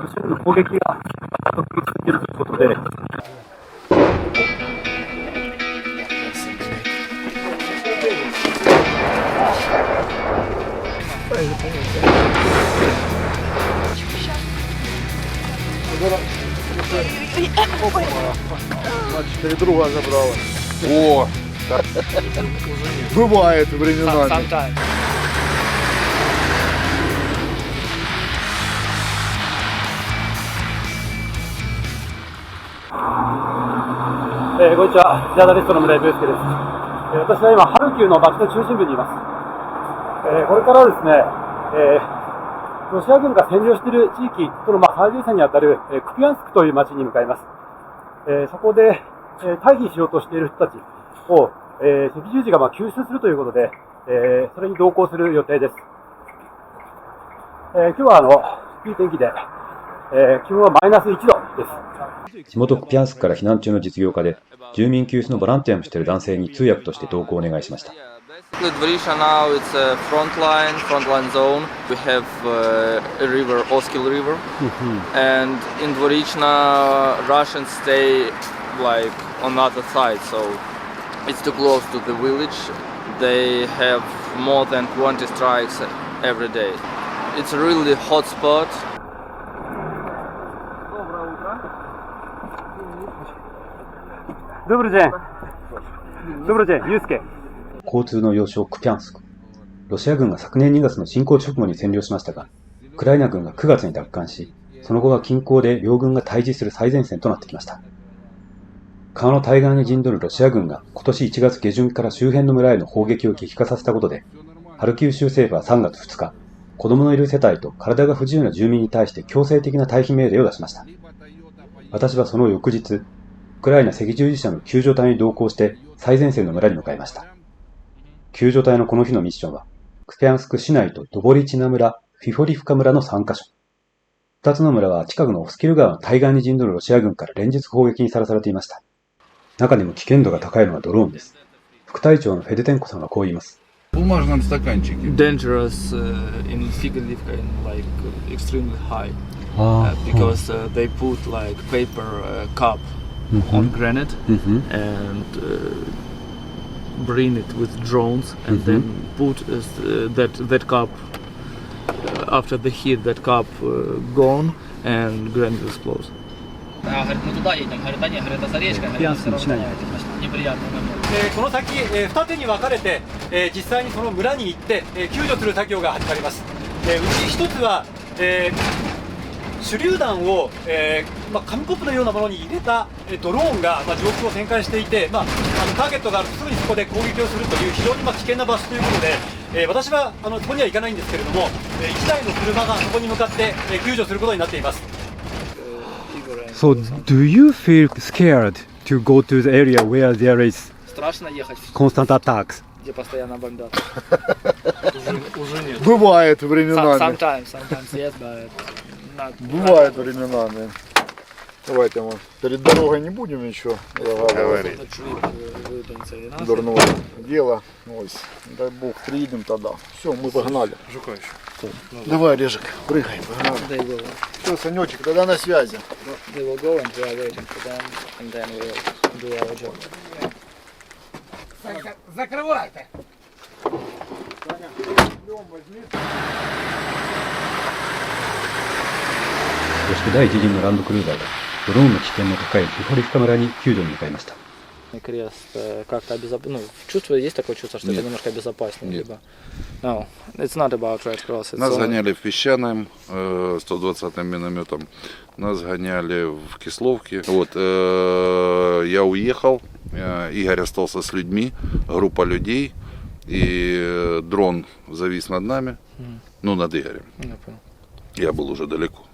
シア軍の攻撃が続いているということで、Друга забрала. О! Бывает временами. こんにちは、ジャーナリストの村井祐介です。私は今、ハルキウの街の中心部にいます。これからですね、ロシア軍が占領している地域との最前線にあたるクピヤンスクという街に向かいます。そこで退避しようとしている人たちを赤十字が救出するということで、それに同行する予定です。今日はいい天気で、気温はマイナス1度です。地元クピャンスクから避難中の実業家で、住民救出のボランティアもしている男性に通訳として同行をお願いしました。Dvorycha now it's a frontline zone. We have a river, Oskil River, and in Dvorychna Russians stay like on the other side, so it's too close to the village. They have more than 20 strikes every day. It's a really hot spot. Добрый день. Добрый день, Юске. 交通の要衝クピャンスク。ロシア軍が昨年2月の侵攻直後に占領しましたが、ウクライナ軍が9月に奪還し、その後は近郊で両軍が対峙する最前線となってきました。川の対岸に陣取るロシア軍が今年1月下旬から周辺の村への砲撃を激化させたことで、ハルキウ州政府は3月2日、子供のいる世帯と体が不自由な住民に対して強制的な退避命令を出しました。私はその翌日、ウクライナ赤十字社の救助隊に同行して最前線の村に向かいました。救助隊のこの日のミッションは、クピャンスク市内とドボリチナ村、フィフォリフカ村の3カ所。2つの村は近くのオスキル川の対岸に陣取るロシア軍から連日砲撃にさらされていました。中でも危険度が高いのはドローンです。副隊長のフェデテンコさんはこう言います。Dangerous in Figurivka and like extremely high because they put like paper cup on granite and bring it with drones and then put that cup after the heat that cup gone and granite explodes. この先、二手に分かれて、実際にその村に行って、救助する作業が始まります。うち一つは、手榴弾を、紙コップのようなものに入れたドローンが、上空を旋回していて、ターゲットがあるとすぐにそこで攻撃をするという非常に危険な場所ということで、私はそこには行かないんですけれども、1台の車がそこに向かって、救助することになっています。So, do you feel scared to go to the area where there is constant attacks? Бывает временами. Sometimes yes, but not. Бывает временами. Давайте мы перед дорогой не будем ничего говорить. Дурного дела. Ой, дай бог, приедем тогда. Все, мы погнали. Давай, Режик, прыгай, погнали. Все, Санечек, тогда на связи. They will go and we are waiting for them, and then we will do our job. Закрывайте. そして第一陣のランドクルーザーがドローンの危険の高いフィフォリフカ村に救助に向かいました。Крест как-то чувство, есть такое чувство, что это немножко безопаснее, либо no, it's not about Red Cross. Нас гоняли в Песчаном 120-м минометом, нас гоняли в Кисловке. Вот, я уехал, Игорь остался с людьми, группа людей, и дрон завис над нами, ну над Игорем. Я был уже далеко.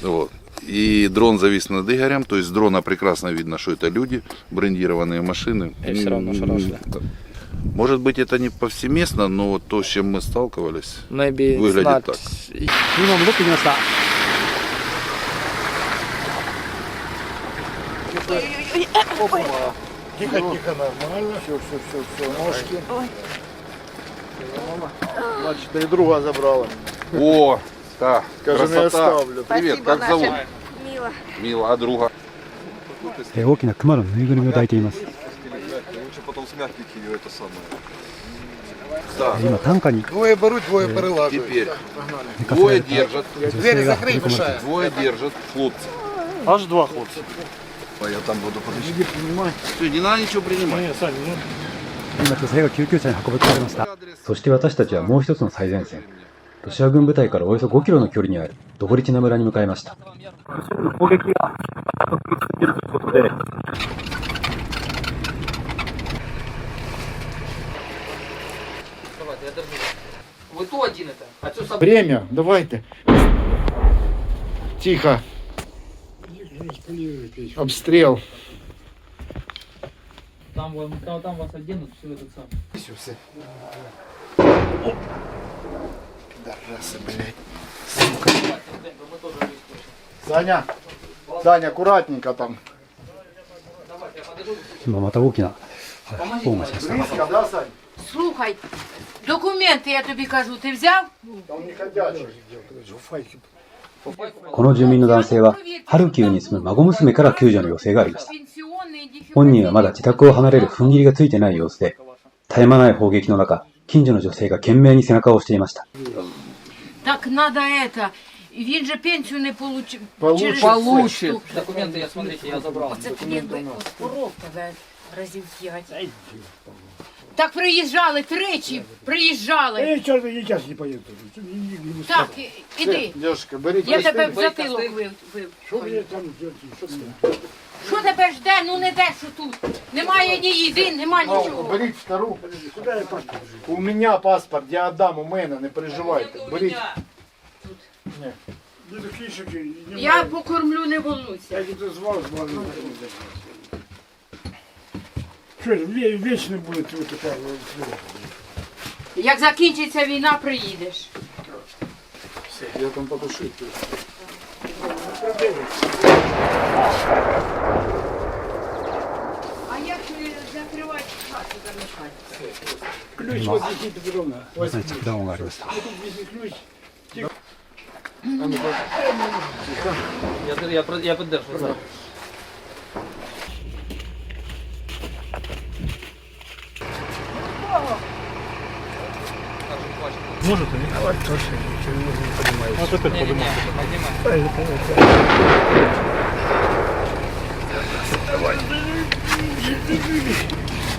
Вот. И дрон завис над Игорем, то есть с дрона прекрасно видно, что это люди, брендированные машины. И все равно шарашили. Может быть, это не повсеместно, но то, с чем мы сталкивались, Maybe выглядит так. 今戻ってきました。Тихо, нормально. Все, ножки. Значит, и друга забрала. О, Так, Скажи, не красота. оставлю. Привет, как зовут? Мила. Мила, а друга? 大きな熊のぬいぐるみを抱いています Лучше потом смятники ее это самое. 今担架に Двое берут, двое перелаживают. Теперь 寝かせら двое れた держат, 女性が取り込まれています двое держат, хлопцы. Аж два хлопца. А я там буду подожди. Все, не надо ничего принимать. 今女性が救急車に運び込まれました そして私たちはもう一つの最前線、ロシア軍部隊からおよそ5キロの距離にあるドボリチナ村に向かいました。攻撃が続いているということで Ви то одінете, а цю собаку. Время, давайте. Тихо. Обстрел. Там вас одінуть, все це сам. Все. Пидорасы, блядь. Саня, Саня, аккуратненько там. 今また大きな砲がしました Близко, да, Сань? Слухай, документи, я тобі кажу, ти взяв? Там не ходячий. この住民の男性は、ハルキウに住む孫娘から救助の要請がありました。 Пенсіонний дефіцит. 本人はまだ自宅を離れる踏ん切りがついてない様子で、絶え間ない砲撃の中、近所の女性が懸命に背中を押していました。 Так надо это. Він же пенсію не получив. Получить. Получит. Документы я, смотрите, я забрал. Оце він би поров тебе разів 5. Так приїжджали тричі, приїжджали. Я черт, я сейчас не поеду. Так, іди. Девушка, берите. Я тебе в затилок Что мне вив. там делать? Что мне? Що тебе жде? Ну не те, що тут. Немає ні їди, нема нічого. Берите вторую. Куда я паспорт? У меня паспорт, я отдам у мене, не переживайте. Берите. Не докишики, не Я покормлю, не волнуйся. Я где-то звал. Что, вечно будет вот такая вот. Як закінчиться війна, приїдеш. Я там потушить. А як закривати хату, замикати? Ключ вот здесь Петровна. 着弾音がありました Тут висит ключ. Я поддерживаю.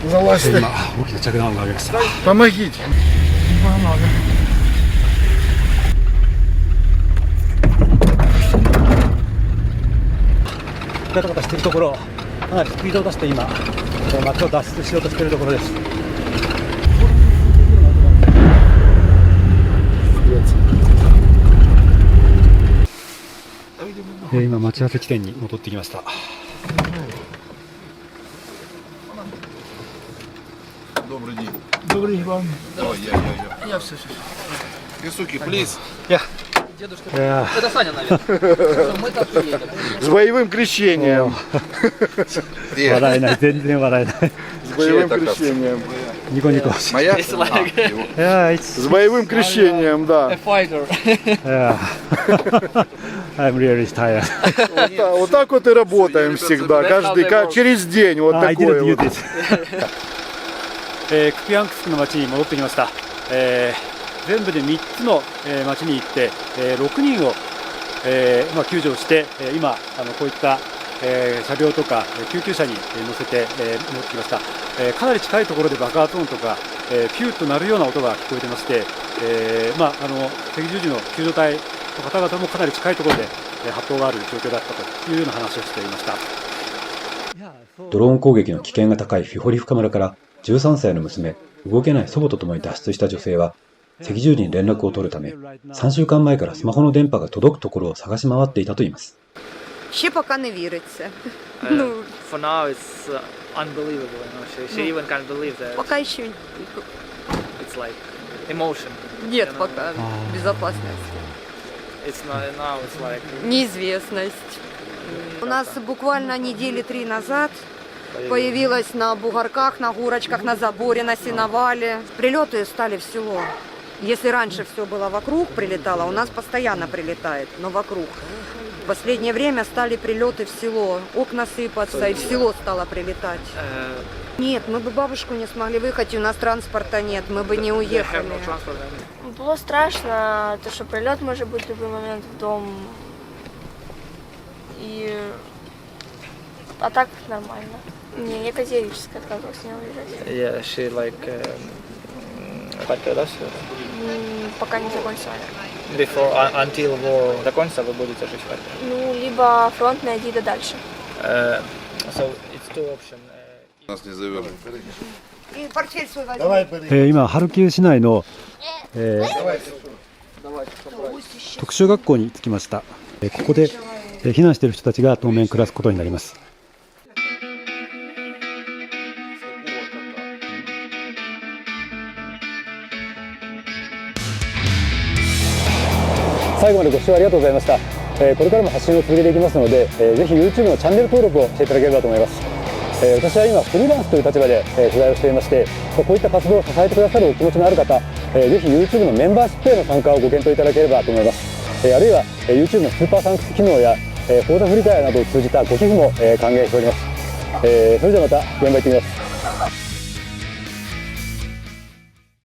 Залазьте. 今大きな着弾音がありました Помогите.ガタガタしているところかなりスピードを出して今街を脱出しようとしているところです今待ち合わせ地点に戻ってきました Добрый день. Добрый вам. Ой, я. Исуки, плиз. Это Саня, наверное. Мы так и едем. С боевым крещением. 笑えない全然笑えない С боевым это крещением. ニコニコ Моя? It's like С боевым крещением, да. a fighter. I'm really tired Вот так вот и работаем всегда. Через день вот I такое didn't вот. use it クピャンクスクの町に戻ってきました、全部で3つの、町に行って、6人を、救助をして、今こういった、車両とか救急車に乗せて、戻ってきました、かなり近いところで爆発音とか、ピューッと鳴るような音が聞こえてまして、赤十字の救助隊の方々もかなり近いところで、発砲がある状況だったというような話をしていました。ドローン攻撃の危険が高いフィホリフカ村から13歳の娘、動けない祖母と共に脱出した女性は、赤十字に連絡を取るため、3週間前からスマホの電波が届くところを探し回っていたといいます。 Ще поки не віриться. For now it's unbelievable. She even can't believe that. Пока еще It's like emotion. нет пока безопасности. It's not now. It's like Неизвестность. У нас буквально недели 3 назад появилась на бугорках, на горочках, на заборе, на сеновале. Прилеты стали в село. Если раньше все было вокруг, прилетало, у нас постоянно прилетает, но вокруг. В последнее время стали прилеты в село, окна сыпаться, и в село стало прилетать. Нет, мы бы бабушку не смогли выехать, и у нас транспорта нет, мы бы не уехали. Було страшно, то що прильот може бути в будь-який момент в дом. А так нормально. Не категорически отказывалась не уезжать. Yeah, she like Харьков, да, все? Пока не закончится. Before, until war закончится, вы будете жить в Харькове? Ну, либо фронт найди да дальше. So it's two options. Нас не зовет. И портфель свой возьми. 今ハルキウ市内の、特殊学校に着きました。ここで、避難している人たちが当面暮らすことになります。最後までご視聴ありがとうございました。これからも発信を続けていきますので、ぜひ YouTube のチャンネル登録をしていただければと思います。私は今フリーランスという立場で取材をしていまして、こういった活動を支えてくださるお気持ちのある方、ぜひ YouTube のメンバーシップへの参加をご検討いただければと思います。あるいは YouTube のスーパーサンクス機能やフォーダフリカヤなどを通じたご寄付も歓迎しております。それではまた現場行ってみます。